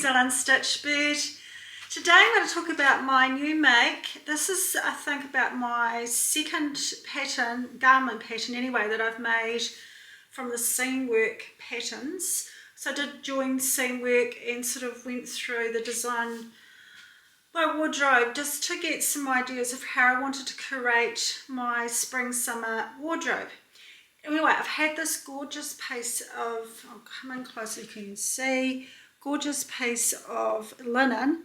Still Unstitched Bird. Today I'm going to talk about my new make. This is, I think, about my second pattern, garment pattern anyway, that I've made from the Seamwork patterns. So I did join Seamwork and sort of went through the design my wardrobe just to get some ideas of how I wanted to curate my spring-summer wardrobe. Anyway, I've had this gorgeous piece of, I'll come in close so you can see, gorgeous piece of linen,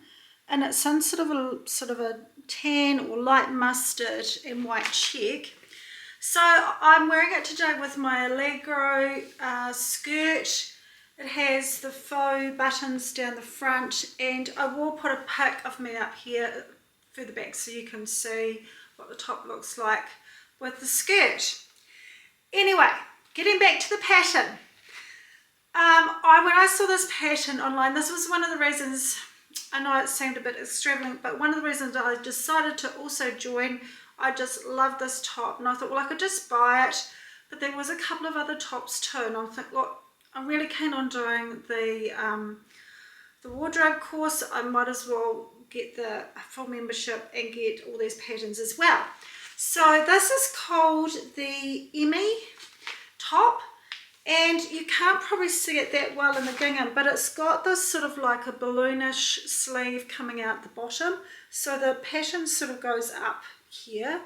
and it's in sort of a tan or light mustard and white check. So I'm wearing it today with my Allegro skirt. It has the faux buttons down the front, and I will put a pic of me up here further back so you can see what the top looks like with the skirt. Anyway, getting back to the pattern. When I saw this pattern online, this was one of the reasons, I know it seemed a bit extravagant, but one of the reasons I decided to also join. I just love this top, and I thought, well, I could just buy it, but there was a couple of other tops too, and I think, look, I'm really keen on doing the wardrobe course. I might as well get the full membership and get all these patterns as well. So this is called the Emmie top, and you can't probably see it that well in the gingham, but it's got this sort of like a balloonish sleeve coming out the bottom, so the pattern sort of goes up here.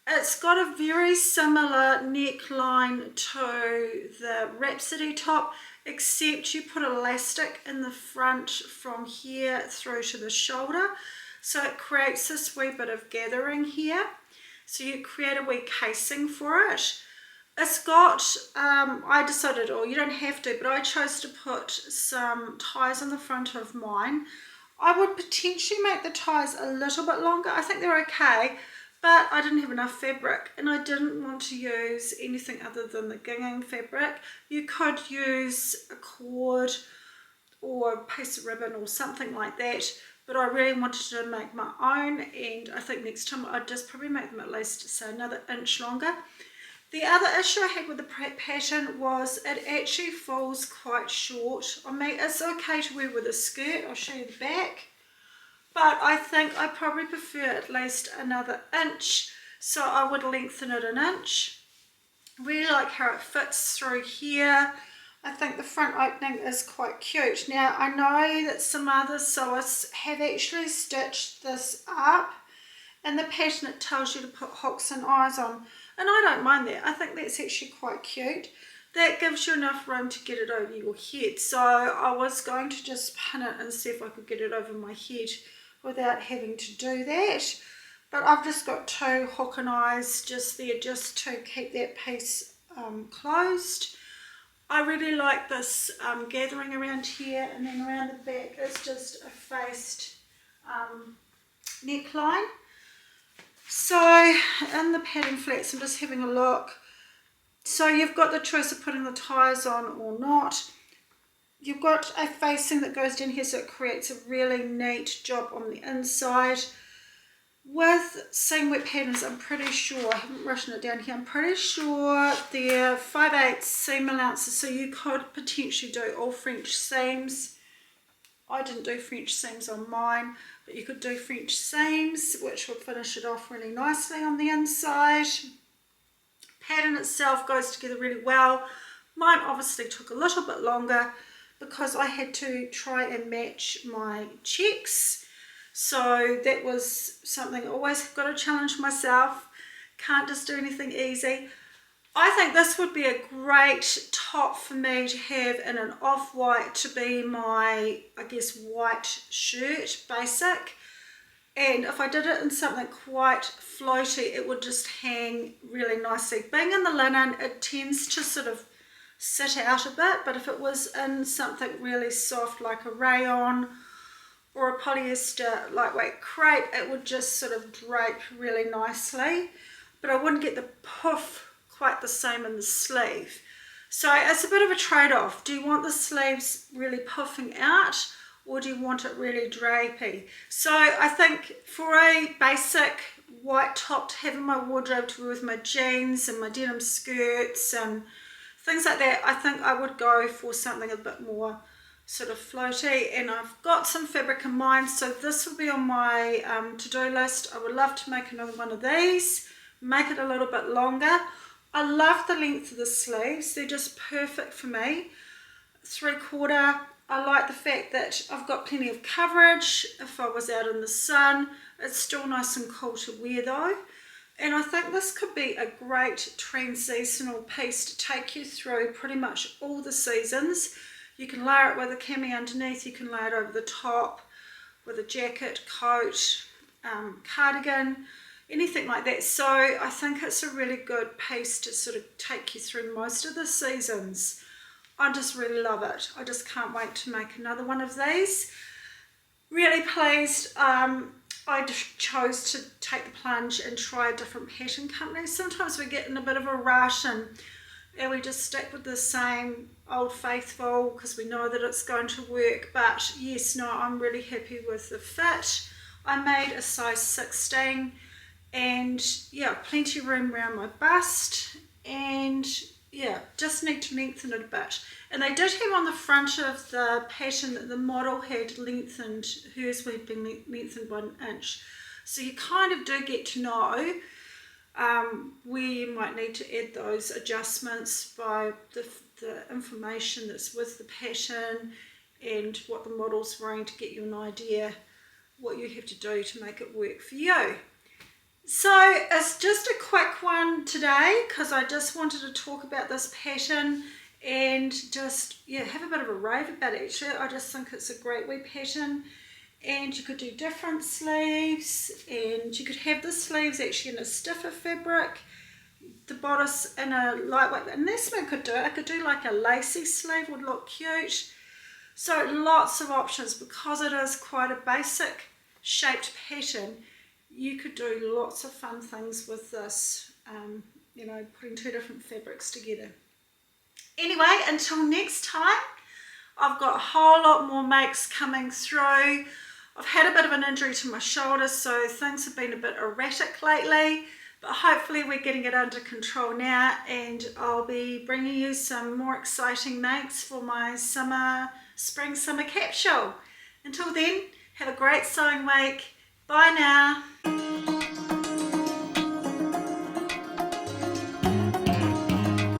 It's got a very similar neckline to the Rhapsody top, except you put elastic in the front from here through to the shoulder, so it creates this wee bit of gathering here. So you create a wee casing for it. It's got, I decided, oh, you don't have to, but I chose to put some ties on the front of mine. I would potentially make the ties a little bit longer. I think they're okay, but I didn't have enough fabric, and I didn't want to use anything other than the gingham fabric. You could use a cord or a piece of ribbon or something like that, but I really wanted to make my own, and I think next time I'd just probably make them at least, say, another inch longer. The other issue I had with the pattern was it actually falls quite short. I mean, it's okay to wear with a skirt, I'll show you the back, but I think I probably prefer at least another inch, so I would lengthen it an inch. Really like how it fits through here. I think the front opening is quite cute. Now, I know that some other sewists have actually stitched this up. In the pattern, it tells you to put hooks and eyes on, and I don't mind that. I think that's actually quite cute. That gives you enough room to get it over your head. So I was going to just pin it and see if I could get it over my head without having to do that. But I've just got two hook and eyes just there just to keep that piece closed. I really like this gathering around here, and then around the back is just a faced neckline. So in the pattern flats, I'm just having a look. So you've got the choice of putting the ties on or not. You've got a facing that goes down here, so it creates a really neat job on the inside. With Seamwork patterns, I'm pretty sure, I haven't written it down here, I'm pretty sure they're 5/8 seam allowances, so you could potentially do all French seams. I didn't do French seams on mine, but you could do French seams, which would finish it off really nicely on the inside. Pattern itself goes together really well. Mine obviously took a little bit longer because I had to try and match my checks. So that was something I always got to challenge myself. Can't just do anything easy. I think this would be a great top for me to have in an off-white to be my, I guess, white shirt, basic. And if I did it in something quite floaty, it would just hang really nicely. Being in the linen, it tends to sort of sit out a bit, but if it was in something really soft like a rayon or a polyester lightweight crepe, it would just sort of drape really nicely, but I wouldn't get the puff quite the same in the sleeve. So it's a bit of a trade-off. Do you want the sleeves really puffing out, or do you want it really drapey? So I think for a basic white top to have in my wardrobe to wear with my jeans and my denim skirts and things like that, I think I would go for something a bit more sort of floaty, and I've got some fabric in mind, so this will be on my to-do list. I would love to make another one of these, make it a little bit longer. I love the length of the sleeves, they're just perfect for me. 3/4. I like the fact that I've got plenty of coverage if I was out in the sun. It's still nice and cool to wear though. And I think this could be a great transitional piece to take you through pretty much all the seasons. You can layer it with a cami underneath, you can layer it over the top with a jacket, coat, cardigan, anything like that. So I think it's a really good piece to sort of take you through most of the seasons. I just really love it. I just can't wait to make another one of these. Really pleased. I just chose to take the plunge and try a different pattern company. Sometimes we get in a bit of a rush and we just stick with the same old faithful because we know that it's going to work. But yes, no, I'm really happy with the fit. I made a size 16 and yeah, plenty of room around my bust, and yeah, just need to lengthen it a bit. And they did have on the front of the pattern that the model had lengthened, hers had been lengthened by 1 inch. So you kind of do get to know where you might need to add those adjustments by the information that's with the pattern and what the model's wearing, to get you an idea what you have to do to make it work for you. So it's just a quick one today because I just wanted to talk about this pattern and just have a bit of a rave about it. Actually, I just think it's a great wee pattern, and you could do different sleeves, and you could have the sleeves actually in a stiffer fabric, the bodice in a lightweight, and this one could do it. I could do like a lacy sleeve, would look cute. So lots of options because it is quite a basic shaped pattern. You could do lots of fun things with this, putting 2 different fabrics together. Anyway, until next time, I've got a whole lot more makes coming through. I've had a bit of an injury to my shoulder, so things have been a bit erratic lately, but hopefully we're getting it under control now, and I'll be bringing you some more exciting makes for my spring-summer capsule. Until then, have a great sewing week. Bye now.